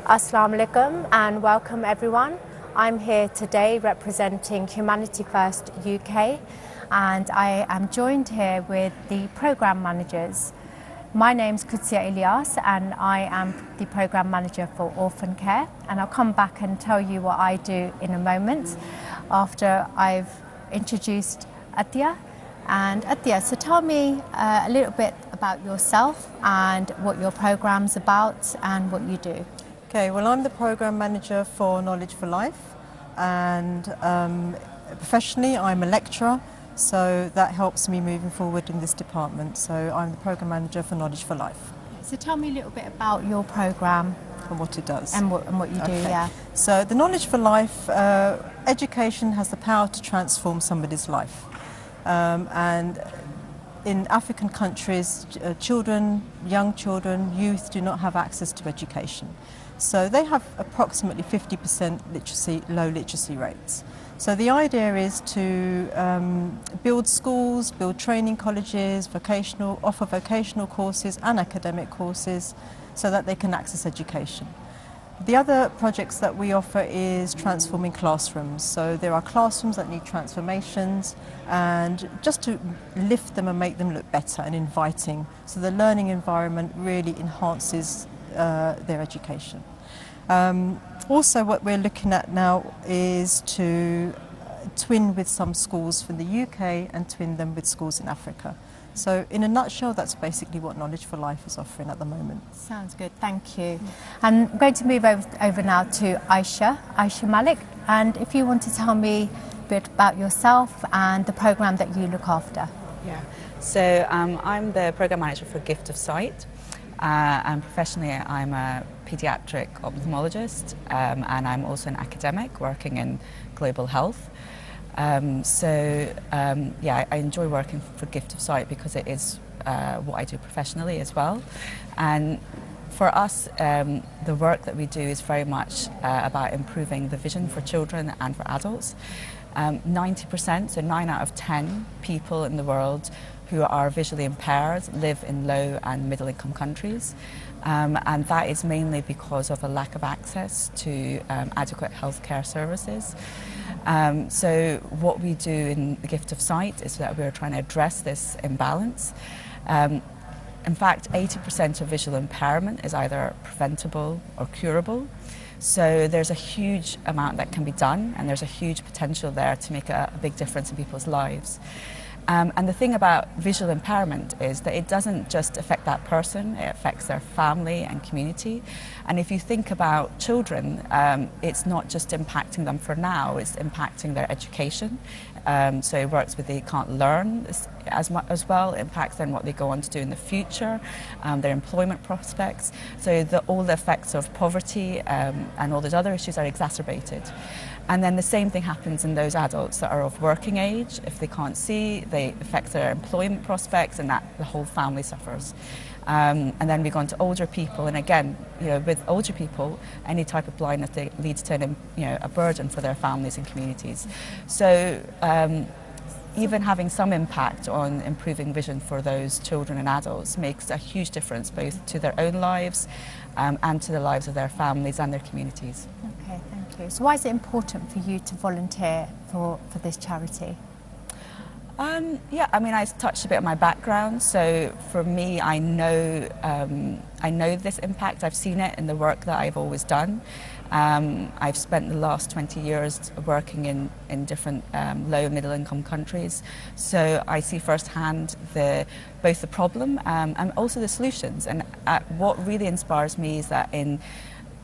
Assalamu alaikum and welcome everyone. I'm here today representing Humanity First UK and I am joined here with the programme managers. My name's Qudsiya Ilyas and I am the programme manager for orphan care, and I'll come back and tell you what I do in a moment after I've introduced Athiya. And Athiya, so tell me a little bit about yourself and what your programme's about and what you do. Okay, well, I'm the Programme Manager for Knowledge for Life, and professionally I'm a lecturer, so that helps me moving forward in this department. So I'm the Programme Manager for Knowledge for Life. So tell me a little bit about your programme. And what it does. And what you do, yeah. So the Knowledge for Life, education has the power to transform somebody's life. And in African countries, young children, youth do not have access to education. So they have approximately 50% low literacy rates. So the idea is to build schools, build training colleges, offer vocational courses and academic courses so that they can access education. The other projects that we offer is transforming classrooms. So there are classrooms that need transformations, and just to lift them and make them look better and inviting. So the learning environment really enhances their education. Also, what we're looking at now is to twin with some schools from the UK and twin them with schools in Africa. So in a nutshell, that's basically what Knowledge for Life is offering at the moment. Sounds good, thank you. I'm going to move over now to Aisha Malik, and if you want to tell me a bit about yourself and the programme that you look after. Yeah, so I'm the Programme Manager for Gift of Sight, and professionally I'm a paediatric ophthalmologist, and I'm also an academic working in global health. Yeah, I enjoy working for Gift of Sight because it is what I do professionally as well. And for us, the work that we do is very much about improving the vision for children and for adults. 90%, so 9 out of 10 people in the world who are visually impaired live in low and middle income countries. And that is mainly because of a lack of access to adequate healthcare services. So what we do in the Gift of Sight is that we're trying to address this imbalance. In fact, 80% of visual impairment is either preventable or curable. So there's a huge amount that can be done, and there's a huge potential there to make a big difference in people's lives. And the thing about visual impairment is that it doesn't just affect that person, it affects their family and community. And if you think about children, it's not just impacting them for now, it's impacting their education. So it works with they can't learn as much as well, it impacts then what they go on to do in the future, their employment prospects. So all the effects of poverty and all those other issues are exacerbated. And then the same thing happens in those adults that are of working age. If they can't see, they affect their employment prospects, and that the whole family suffers. And then we go on to older people, and again, with older people, any type of blindness leads to a burden for their families and communities. So even having some impact on improving vision for those children and adults makes a huge difference both to their own lives and to the lives of their families and their communities. Okay, thank you. So why is it important for you to volunteer for this charity? Yeah, I mean, I touched a bit on my background. So for me, I know this impact. I've seen it in the work that I've always done. I've spent the last 20 years working in different low and middle income countries. So I see firsthand both the problem and also the solutions. And what really inspires me is that in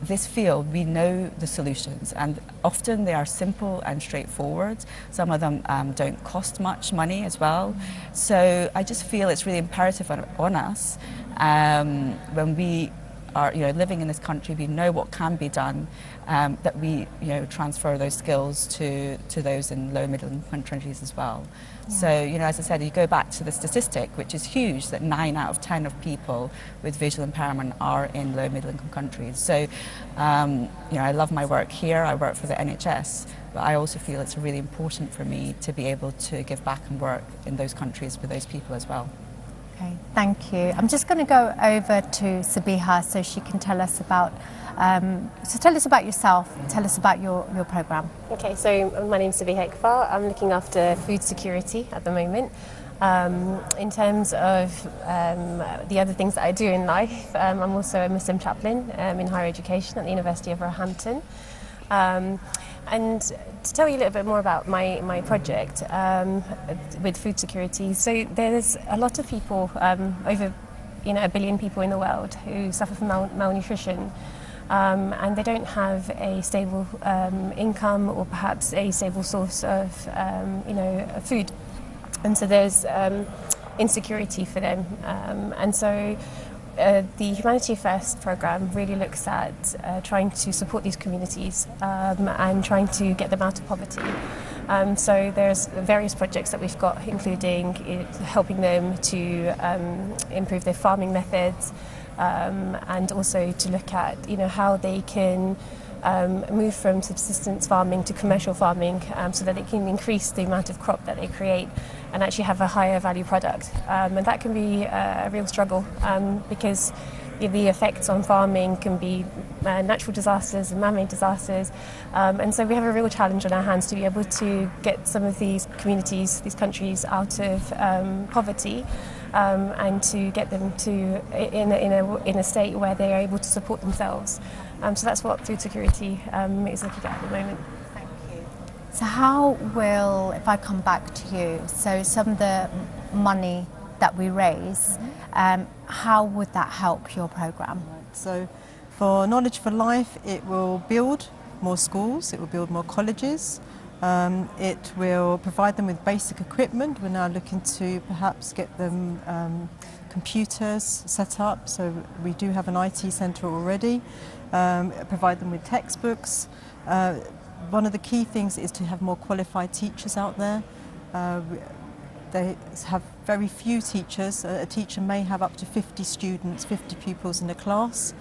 this field, we know the solutions, and often they are simple and straightforward. Some of them don't cost much money as well. So I just feel it's really imperative on us when we are living in this country, we know what can be done, that we transfer those skills to those in low and middle income countries as well. Yeah. So as I said, you go back to the statistic, which is huge, that 9 out of 10 of people with visual impairment are in low and middle income countries. So I love my work here. I work for the NHS, but I also feel it's really important for me to be able to give back and work in those countries with those people as well. Okay, thank you. I'm just going to go over to Sabiha so she can tell us about, tell us about yourself, tell us about your program. Okay, so my name's Sabiha Iqbal. I'm looking after food security at the moment. In terms of the other things that I do in life, I'm also a Muslim chaplain in higher education at the University of Roehampton. And to tell you a little bit more about my project with food security, so there's a lot of people, over 1 billion people in the world who suffer from malnutrition, and they don't have a stable income or perhaps a stable source of food, and so there's insecurity for them, and so the Humanity First programme really looks at trying to support these communities and trying to get them out of poverty. So there's various projects that we've got, including helping them to improve their farming methods, and also to look at how they can move from subsistence farming to commercial farming, so that they can increase the amount of crop that they create and actually have a higher value product. And that can be a real struggle, because the effects on farming can be natural disasters and man-made disasters, and so we have a real challenge on our hands to be able to get some of these communities, these countries out of poverty, and to get them to in a state where they are able to support themselves. So that's what food security is looking at the moment. Thank you. So how will, if I come back to you, so some of the money that we raise, how would that help your programme? So for Knowledge for Life, it will build more schools, it will build more colleges, it will provide them with basic equipment. We're now looking to perhaps get them computers set up, so we do have an IT centre already, provide them with textbooks. One of the key things is to have more qualified teachers out there. They have very few teachers. A teacher may have up to 50 students, 50 pupils in a class.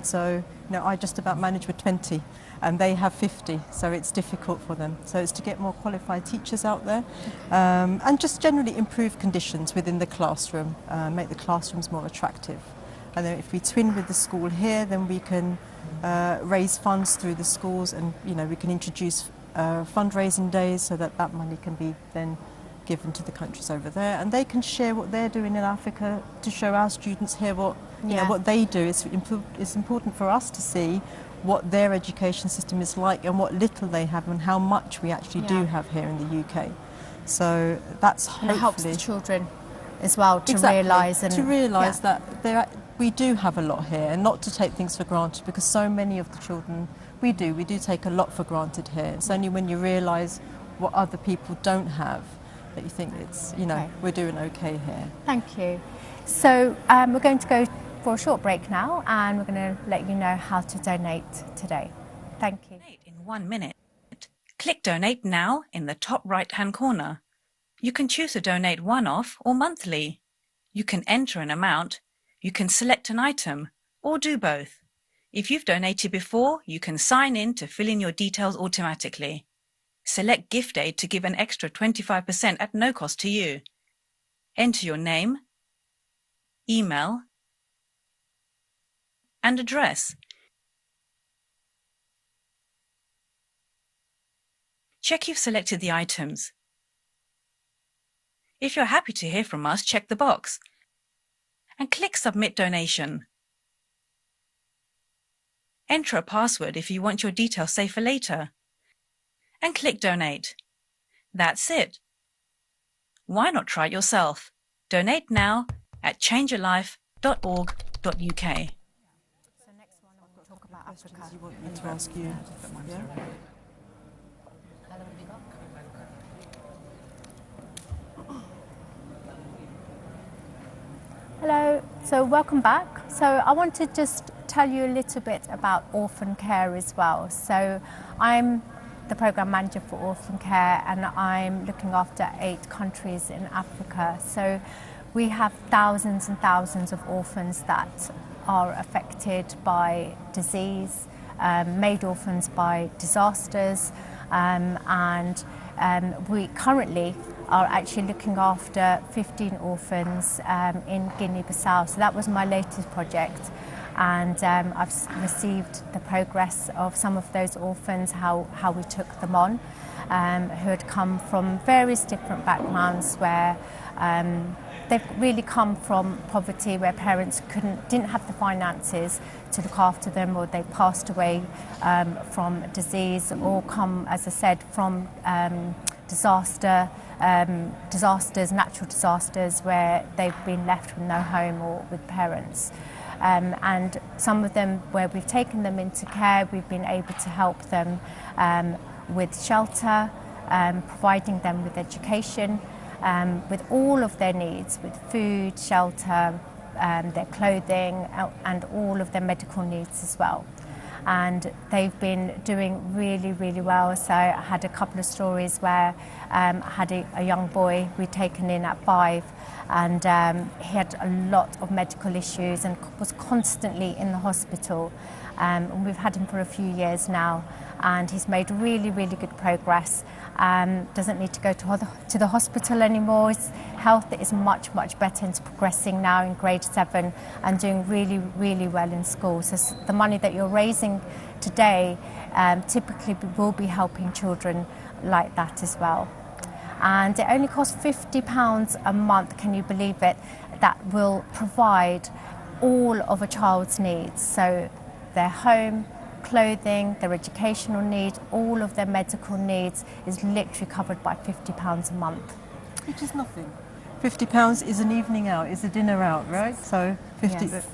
So I just about manage with 20 and they have 50, so it's difficult for them. So it's to get more qualified teachers out there, and just generally improve conditions within the classroom, make the classrooms more attractive. And then if we twin with the school here, then we can raise funds through the schools, and we can introduce fundraising days so that that money can be then given to the countries over there, and they can share what they're doing in Africa to show our students here what what they do. It's important for us to see what their education system is like and what little they have and how much we actually do have here in the UK. So that's hopefully... And it helps the children as well to realise that we do have a lot here, and not to take things for granted, because so many of the children, we do take a lot for granted here. It's only when you realise what other people don't have that you think it's, we're doing okay here. Thank you. So we're going to go for a short break now, and we're going to let you know how to donate today. Thank you. In 1 minute. Click Donate Now in the top right-hand corner. You can choose to donate one-off or monthly. You can enter an amount, you can select an item, or do both. If you've donated before, you can sign in to fill in your details automatically. Select Gift Aid to give an extra 25% at no cost to you. Enter your name, email, and address. Check you've selected the items. If you're happy to hear from us, check the box and click Submit Donation. Enter a password if you want your details saved for later, and click Donate. That's it. Why not try it yourself? Donate now at changealife.org.uk. So next one, I want to talk about Africa. You want me to ask you? Yeah? Hello, so welcome back. So I want to just tell you a little bit about orphan care as well. So I'm the program manager for orphan care, and I'm looking after 8 countries in Africa. So we have thousands and thousands of orphans that are affected by disease, made orphans by disasters, and we currently are actually looking after 15 orphans in Guinea-Bissau. So that was my latest project, and I've received the progress of some of those orphans, how we took them on, who had come from various different backgrounds where they've really come from poverty, where parents didn't have the finances to look after them, or they passed away from disease, or come, as I said, from disasters, natural disasters, where they've been left with no home or with parents. And some of them, where we've taken them into care, we've been able to help them with shelter, providing them with education, with all of their needs, with food, shelter, their clothing, and all of their medical needs as well. And they've been doing really, really well. So I had a couple of stories where I had a young boy we'd taken in at 5, and he had a lot of medical issues and was constantly in the hospital. And we've had him for a few years now, and he's made really, really good progress. Doesn't need to go to the hospital anymore. His health is much, much better, and is progressing now in grade 7 and doing really, really well in school. So the money that you're raising today typically will be helping children like that as well. And it only costs £50 a month, can you believe it? That will provide all of a child's needs. So their home, clothing, their educational needs, all of their medical needs is literally covered by £50 a month. Which is nothing. £50 is an evening out, is a dinner out, right? So 50. Yes.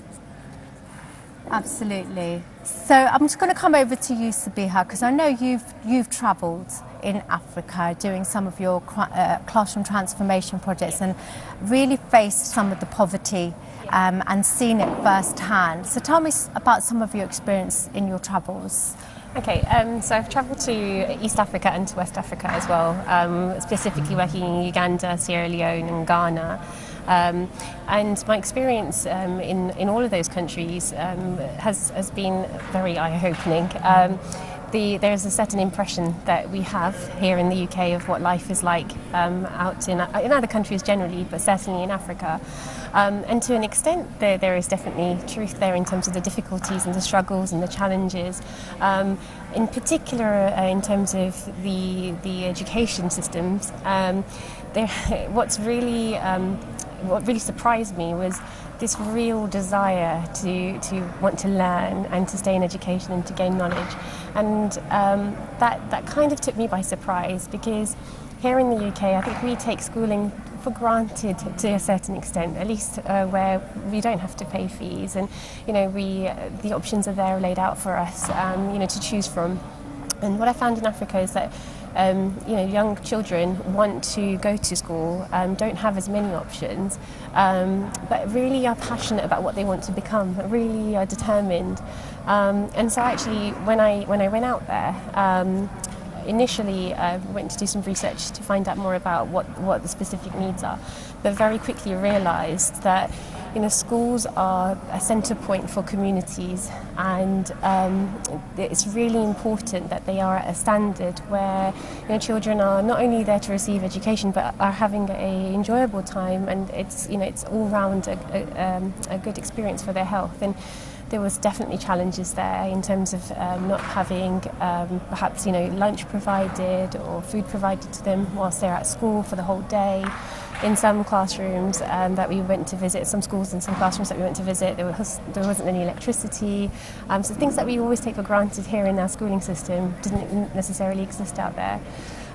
Absolutely. So I'm just going to come over to you, Sabiha, because I know you've travelled in Africa doing some of your classroom transformation projects and really faced some of the poverty and seen it firsthand. So tell me about some of your experience in your travels. Okay, so I've travelled to East Africa and to West Africa as well, specifically working in Uganda, Sierra Leone and Ghana. And my experience in all of those countries has been very eye-opening. There's a certain impression that we have here in the UK of what life is like out in other countries generally, but certainly in Africa. And to an extent, there is definitely truth there in terms of the difficulties and the struggles and the challenges. In particular, in terms of the education systems, what really surprised me was this real desire to want to learn and to stay in education and to gain knowledge. And that kind of took me by surprise, because here in the UK, I think we take schooling for granted to a certain extent, at least where we don't have to pay fees, and the options are there laid out for us, to choose from. And what I found in Africa is that young children want to go to school, don't have as many options, but really are passionate about what they want to become, really are determined. And so actually, when I went out there, initially I went to do some research to find out more about what the specific needs are, but very quickly realised that schools are a centre point for communities, and it's really important that they are at a standard where children are not only there to receive education but are having an enjoyable time, and it's all round a good experience for their health. And there was definitely challenges there in terms of not having perhaps lunch provided or food provided to them whilst they're at school for the whole day. In some classrooms that we went to visit, some schools and some classrooms that we went to visit, there wasn't any electricity. So things that we always take for granted here in our schooling system didn't necessarily exist out there.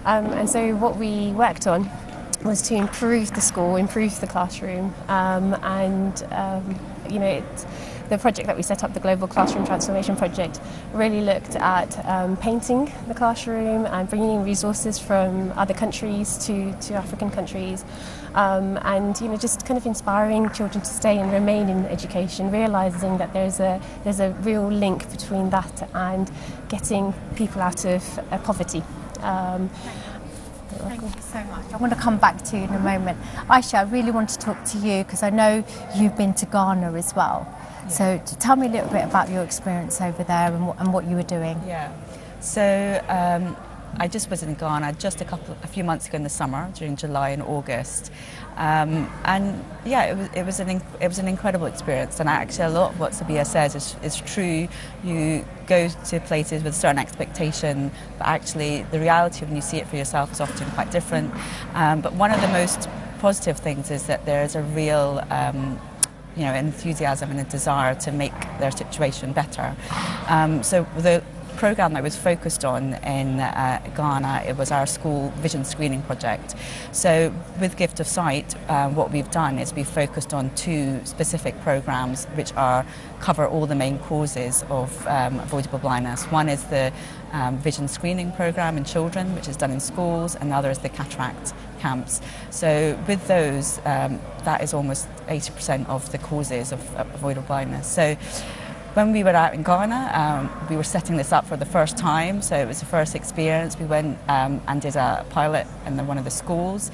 And so what we worked on was to improve the school, improve the classroom, the project that we set up, the Global Classroom Transformation Project, really looked at painting the classroom and bringing in resources from other countries to African countries, and just kind of inspiring children to stay and remain in education, realising that there's a real link between that and getting people out of poverty. Thank you so much. I want to come back to you in a moment. Aisha, I really want to talk to you because I know you've been to Ghana as well. Yeah. So tell me a little bit about your experience over there and what you were doing. Yeah. So I just was in Ghana just a few months ago in the summer, during July and August, and yeah, it was an incredible experience. And actually, a lot of what Sabia says is true. You go to places with a certain expectation, but actually, the reality when you see it for yourself is often quite different. But one of the most positive things is that there is a real enthusiasm and a desire to make their situation better. So the program that was focused on in Ghana, it was our school vision screening project. So with Gift of Sight, what we've done is we've focused on two specific programs which cover all the main causes of avoidable blindness. One is the vision screening program in children, which is done in schools, and the other is the cataract camps. So with those, that is almost 80% of the causes of avoidable blindness. So when we were out in Ghana, we were setting this up for the first time, so it was the first experience. We went and did a pilot in one of the schools.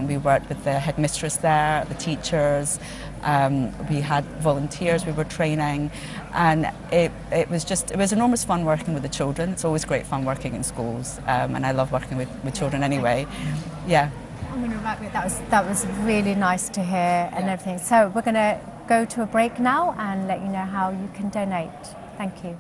We worked with the headmistress there, the teachers. We had volunteers we were training, and it was enormous fun working with the children. It's always great fun working in schools, and I love working with children anyway. Yeah. I'm going to wrap it. That was really nice to hear and everything. So we're going to go to a break now and let you know how you can donate. Thank you.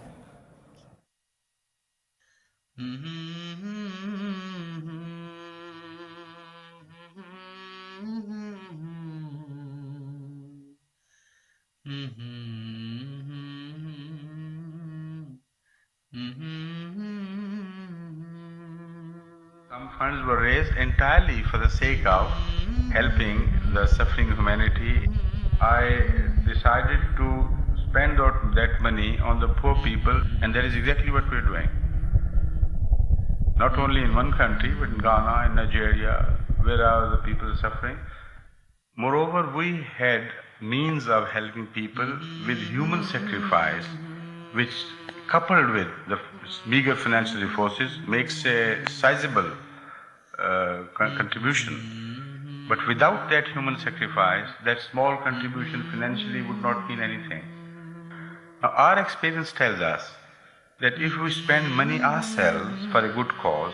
Some funds were raised entirely for the sake of helping the suffering humanity. I decided to spend that money on the poor people, and that is exactly what we're doing. Not only in one country, but in Ghana, in Nigeria, where the people are suffering. Moreover, we had means of helping people with human sacrifice, which, coupled with the meager financial resources, makes a sizable contribution. But without that human sacrifice, that small contribution financially would not mean anything. Now, our experience tells us that if we spend money ourselves for a good cause,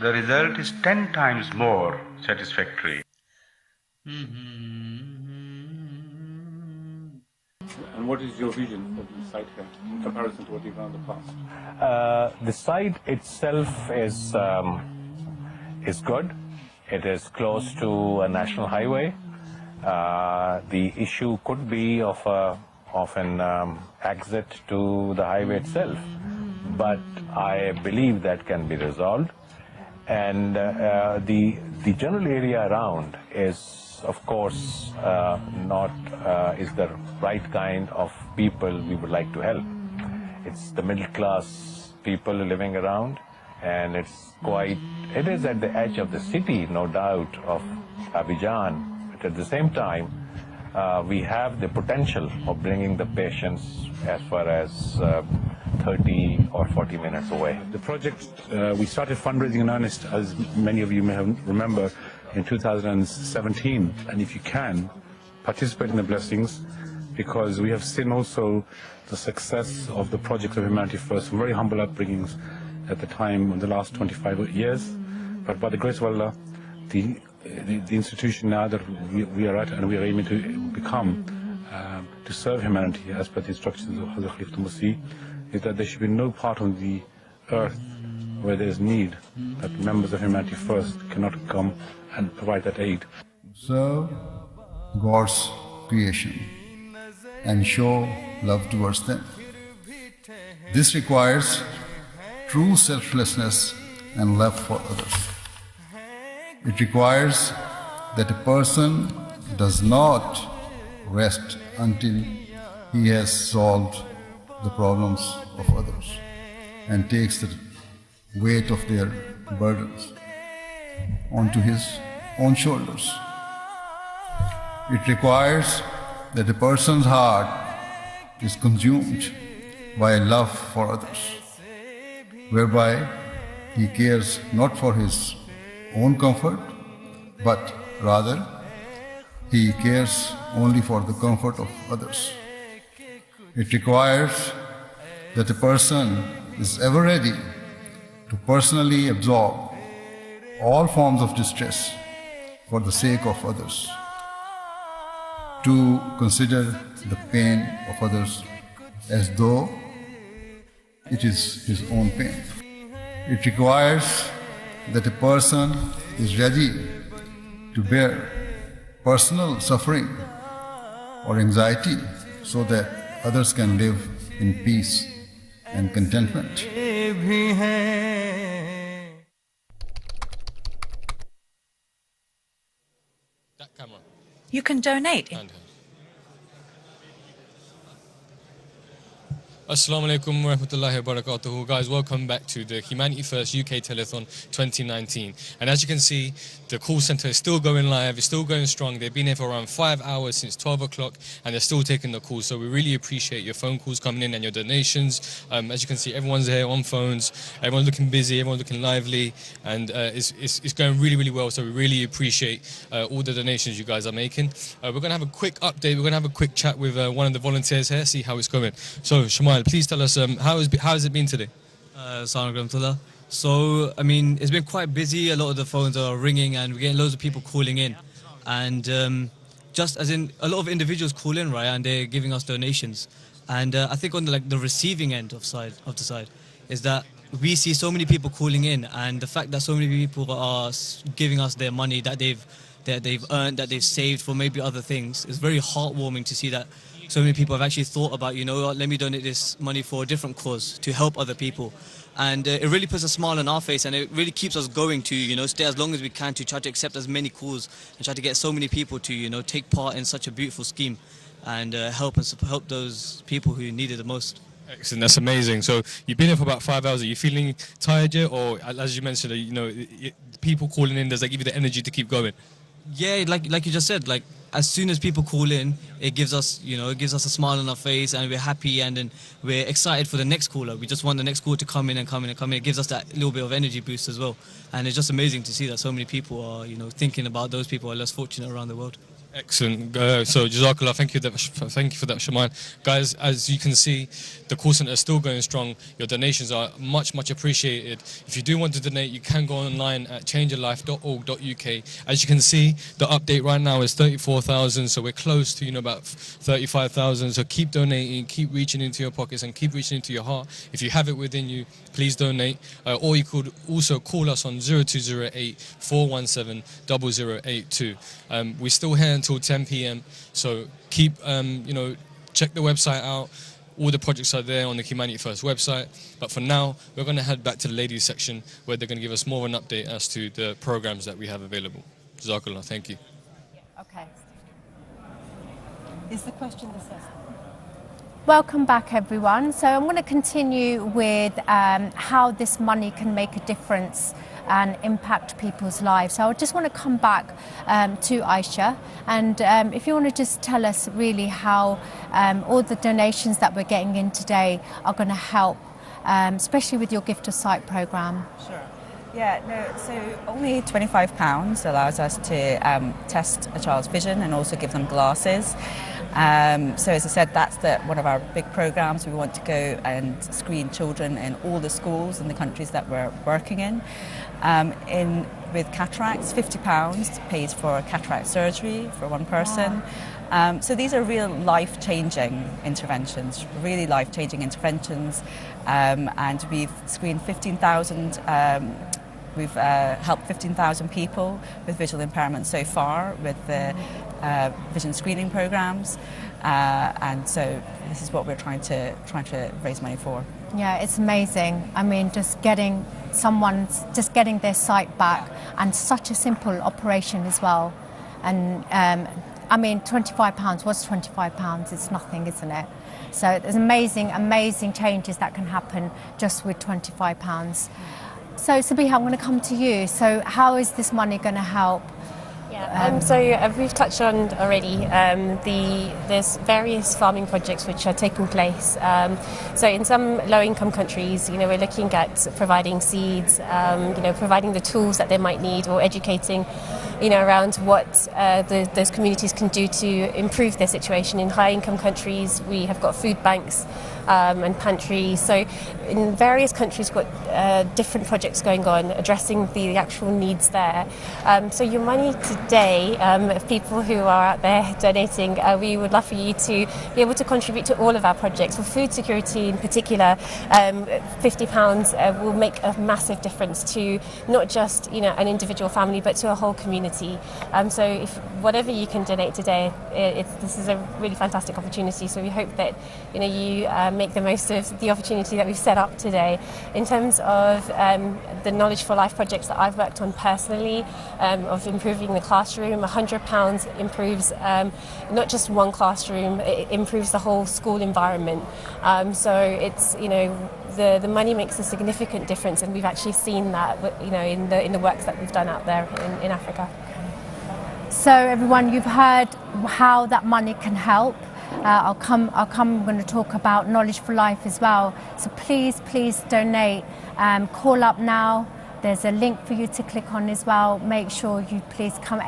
the result is 10 times more satisfactory. And what is your vision for the site here in comparison to what you've done in the past? The site itself is good. It is close to a national highway. The issue could be of an exit to the highway itself, but I believe that can be resolved. And the general area around is, of course, not is the right kind of people we would like to help. It's the middle class people living around, and it is at the edge of the city, no doubt, of Abidjan. But at the same time, we have the potential of bringing the patients as far as 30 or 40 minutes away. The project, we started fundraising in earnest, as many of you may remember, in 2017. And if you can, participate in the blessings, because we have seen also the success of the project of Humanity First, from very humble upbringings at the time in the last 25 years. But by the grace of Allah, the institution now that we are at and we are aiming to become, to serve humanity as per the instructions of Hazrat Khalifatul Masih, is that there should be no part on the earth where there is need that members of Humanity First cannot come and provide that aid. Serve God's creation and show love towards them. This requires true selflessness and love for others. It requires that a person does not rest until he has solved the problems of others and takes the weight of their burdens onto his own shoulders. It requires that a person's heart is consumed by love for others, whereby he cares not for his own comfort, but rather he cares only for the comfort of others. It requires that a person is ever ready to personally absorb all forms of distress for the sake of others, to consider the pain of others as though it is his own pain. It requires that a person is ready to bear personal suffering or anxiety so that others can live in peace and contentment. You can donate. Assalamu alaikum wa rahmatullahi wa barakatuhu. Guys, welcome back to the Humanity First UK Telethon 2019. And as you can see, the call centre is still going live, it's still going strong. They've been here for around 5 hours since 12 o'clock and they're still taking the calls. So we really appreciate your phone calls coming in and your donations. As you can see, everyone's here on phones, everyone's looking busy, everyone's looking lively, and it's going really, really well. So we really appreciate all the donations you guys are making. We're going to have a quick update, we're going to have a quick chat with one of the volunteers here, see how it's going. So Shamal, please tell us how has it been today? So, I mean, it's been quite busy. A lot of the phones are ringing and we're getting loads of people calling in. And just as in, a lot of individuals call in, right, and they're giving us donations. And I think on the receiving end of the side is that we see so many people calling in, and the fact that so many people are giving us their money that they've earned, that they've saved for maybe other things, is very heartwarming to see that so many people have actually thought about, you know what, let me donate this money for a different cause to help other people. And it really puts a smile on our face, and it really keeps us going to, you know, stay as long as we can to try to accept as many calls and try to get so many people to, you know, take part in such a beautiful scheme and help those people who need it the most. Excellent, that's amazing. So you've been here for about 5 hours. Are you feeling tired yet, or as you mentioned, you know, people calling in, does that give you the energy to keep going? Yeah, like you just said, like as soon as people call in, it gives us, you know, it gives us a smile on our face, and we're happy, and then we're excited for the next caller. We just want the next caller to come in and come in and come in. It gives us that little bit of energy boost as well, and it's just amazing to see that so many people are, you know, thinking about those people who are less fortunate around the world. Excellent. So Jazakallah, thank you for that, Shaman. Guys, as you can see, the call centre is still going strong. Your donations are much appreciated. If you do want to donate, you can go online at changealife.org.uk. As you can see, the update right now is 34,000, so we're close to, you know, about 35,000. So keep donating, keep reaching into your pockets and keep reaching into your heart. If you have it within you, please donate. Or you could also call us on 0208 417 0082. We're still here until 10 p.m. So keep, you know, check the website out. All the projects are there on the Humanity First website. But for now, we're going to head back to the ladies section where they're going to give us more of an update as to the programs that we have available. Jazakallah, thank you. Okay. Is the question the same? Welcome back, everyone. So I'm going to continue with how this money can make a difference and impact people's lives. So I just want to come back to Aisha, and if you want to just tell us really how all the donations that we're getting in today are going to help, especially with your Gift of Sight programme. Sure. Yeah, no, so only £25 allows us to test a child's vision and also give them glasses. So as I said, that's one of our big programmes. We want to go and screen children in all the schools in the countries that we're working in. With cataracts, £50 pays for cataract surgery for one person. Wow. So these are real life-changing interventions, really life-changing interventions. And we've screened 15,000 We've helped 15,000 people with visual impairment so far with the vision screening programs, and so this is what we're trying to raise money for. Yeah, it's amazing. I mean, just getting their sight back, and such a simple operation as well. And I mean, £25. What's £25? It's nothing, isn't it? So there's amazing changes that can happen just with £25. So Sabiha, I'm going to come to you. So how is this money going to help? Yeah, so we've touched on already, there's various farming projects which are taking place. So in some low-income countries, you know, we're looking at providing seeds, you know, providing the tools that they might need, or educating, you know, around what those communities can do to improve their situation. In high-income countries, we have got food banks and pantries. So in various countries we've got different projects going on addressing the actual needs there. So your money today, people who are out there donating, we would love for you to be able to contribute to all of our projects. For food security in particular, £50 will make a massive difference to not just an individual family, but to a whole community. So if whatever you can donate today, this is a really fantastic opportunity. So we hope that you make the most of the opportunity that we've set up today. In terms of the Knowledge for Life projects that I've worked on personally, of improving the classroom, £100 improves not just one classroom, it improves the whole school environment. So it's the money makes a significant difference, and we've actually seen that in the works that we've done out there in Africa. So everyone, you've heard how that money can help. I'm going to talk about Knowledge for Life as well. So please donate. Call up now. There's a link for you to click on as well. Make sure you please come.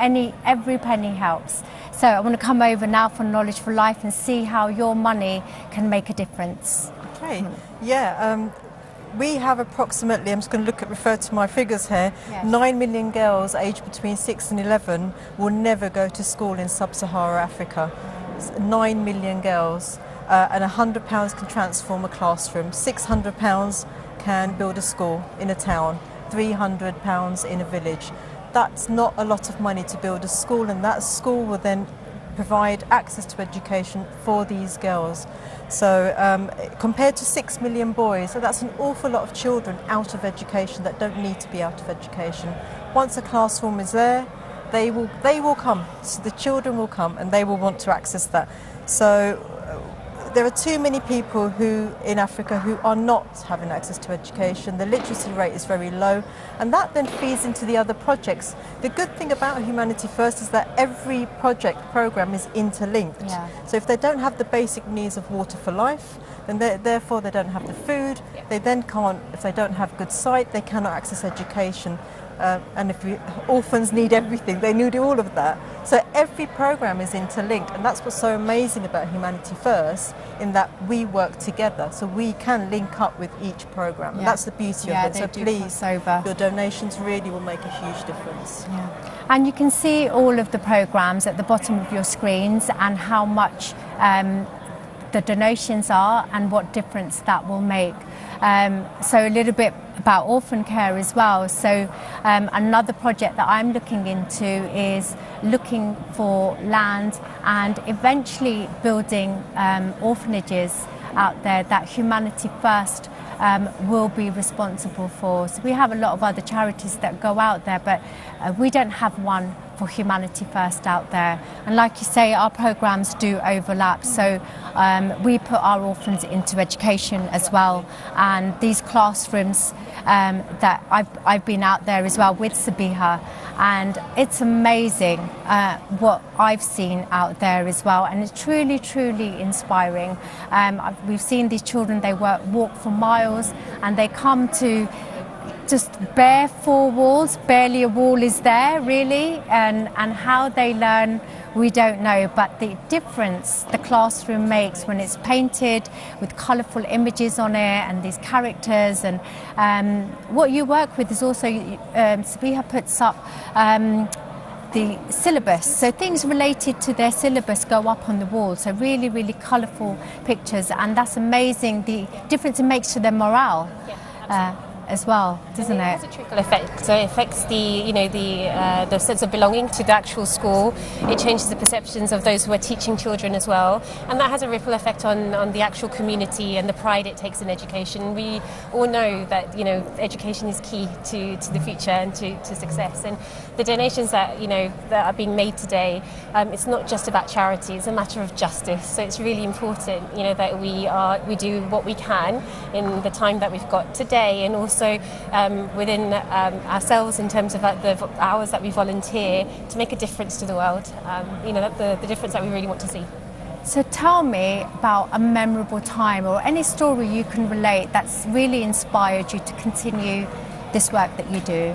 Every penny helps. So I want to come over now for Knowledge for Life and see how your money can make a difference. Okay. Yeah. We have approximately, I'm just going to refer to my figures here, yes. 9 million girls aged between 6 and 11 will never go to school in sub-Saharan Africa. 9 million girls, and £100 can transform a classroom, £600 can build a school in a town, £300 in a village. That's not a lot of money to build a school, and that school will then provide access to education for these girls. So compared to 6 million boys, so that's an awful lot of children out of education that don't need to be out of education. Once a classroom is there, they will come. So the children will come and they will want to access that. So there are too many people in Africa who are not having access to education. The literacy rate is very low, and that then feeds into the other projects. The good thing about Humanity First is that every program is interlinked. Yeah. So if they don't have the basic needs of water for life, then therefore they don't have the food. Yeah. They then can't, if they don't have good sight, they cannot access education. And orphans need everything, they need all of that. So every program is interlinked, and that's what's so amazing about Humanity First, in that we work together, so we can link up with each program. Yeah. And that's the beauty of it. So please, your donations really will make a huge difference. Yeah. And you can see all of the programs at the bottom of your screens and how much the donations are and what difference that will make. So a little bit about orphan care as well. So another project that I'm looking into is looking for land and eventually building orphanages out there that Humanity First will be responsible for. So we have a lot of other charities that go out there, but we don't have one for Humanity First out there. And like you say, our programs do overlap. So we put our orphans into education as well. And these classrooms that I've been out there as well with Sabiha, and it's amazing what I've seen out there as well. And it's truly, truly inspiring. We've seen these children, they walk for miles, and they come to just bare 4 walls, barely a wall is there really, and how they learn we don't know, but the difference the classroom makes when it's painted with colourful images on it and these characters, and what you work with is also, Sabiha puts up the syllabus, so things related to their syllabus go up on the wall, so really, really colourful pictures, and that's amazing the difference it makes to their morale. As well, doesn't it? It has a trickle effect. So it affects the sense of belonging to the actual school. It changes the perceptions of those who are teaching children as well, and that has a ripple effect on the actual community and the pride it takes in education. We all know that education is key to the future and to success. And the donations that that are being made today, it's not just about charity. It's a matter of justice. So it's really important that we do what we can in the time that we've got today, and also within ourselves in terms of the hours that we volunteer to make a difference to the world. The difference that we really want to see. So tell me about a memorable time or any story you can relate that's really inspired you to continue this work that you do.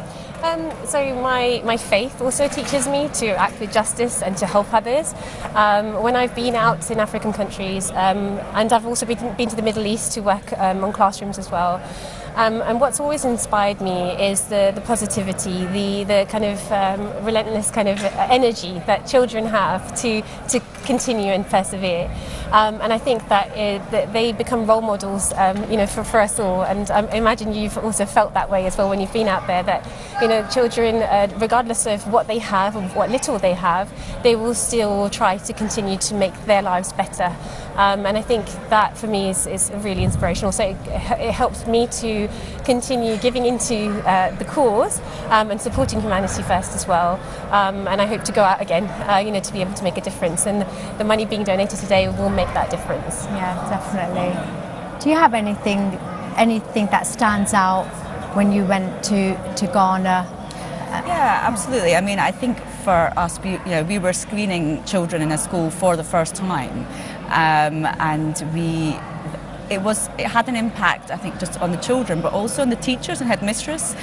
So my faith also teaches me to with justice and to help others. When I've been out in African countries, and I've also been to the Middle East to work on classrooms as well. And what's always inspired me is the positivity, the kind of relentless kind of energy that children have to continue and persevere. And I think that they become role models, for us all. And I imagine you've also felt that way as well when you've been out there, that, children, regardless of what they have or what little they have, they will still try to continue to make their lives better. And I think that for me is really inspirational. So it helps me to continue giving into the cause and supporting humanity first as well. And I hope to go out again, to be able to make a difference. And the money being donated today will make that difference. Yeah, definitely. Do you have anything that stands out when you went to Ghana? Yeah, absolutely. I mean, I think for us, we were screening children in a school for the first time, and it had an impact, I think, just on the children, but also on the teachers and headmistress.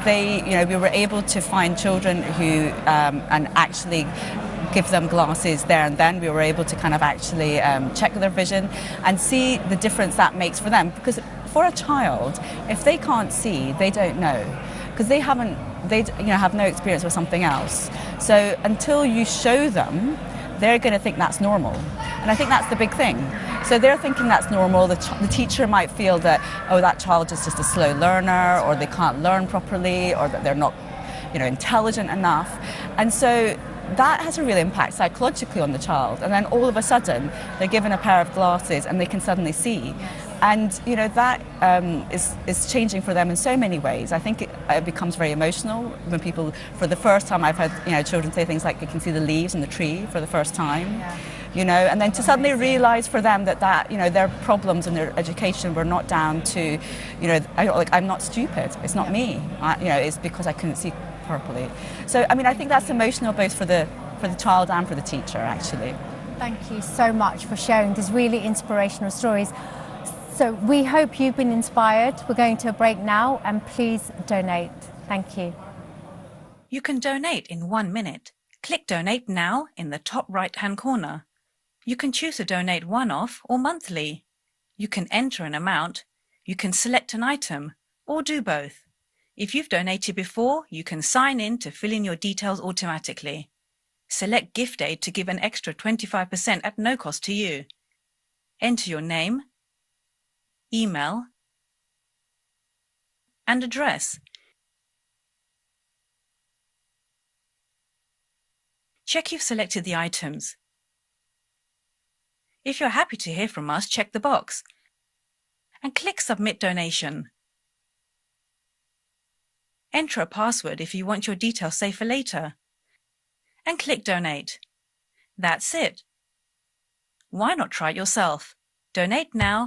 We were able to find children who and actually give them glasses there and then. We were able to kind of actually check their vision and see the difference that makes for them. Because for a child, if they can't see, they don't know, because they have no experience with something else. So until you show them, they're going to think that's normal. And I think that's the big thing. So they're thinking that's normal. The teacher might feel that, oh, that child is just a slow learner, or they can't learn properly, or that they're not, intelligent enough. And so that has a real impact psychologically on the child. And then all of a sudden, they're given a pair of glasses and they can suddenly see. And that is changing for them in so many ways. I think it becomes very emotional when people, for the first time, I've had children say things like they can see the leaves in the tree for the first time. Yeah. And then to suddenly realise for them that their problems in their education were not down to, I'm not stupid. It's not me. It's because I couldn't see properly. So I think that's emotional both for the child and for the teacher, actually. Thank you so much for sharing these really inspirational stories. So we hope you've been inspired. We're going to a break now, and please donate. Thank you. You can donate in 1 minute. Click Donate Now in the top right-hand corner. You can choose to donate one-off or monthly. You can enter an amount. You can select an item, or do both. If you've donated before, you can sign in to fill in your details automatically. Select Gift Aid to give an extra 25% at no cost to you. Enter your name, email, and address. Check you've selected the items. If you're happy to hear from us, check the box and click Submit Donation. Enter a password if you want your details saved for later, and click Donate. That's it. Why not try it yourself? Donate now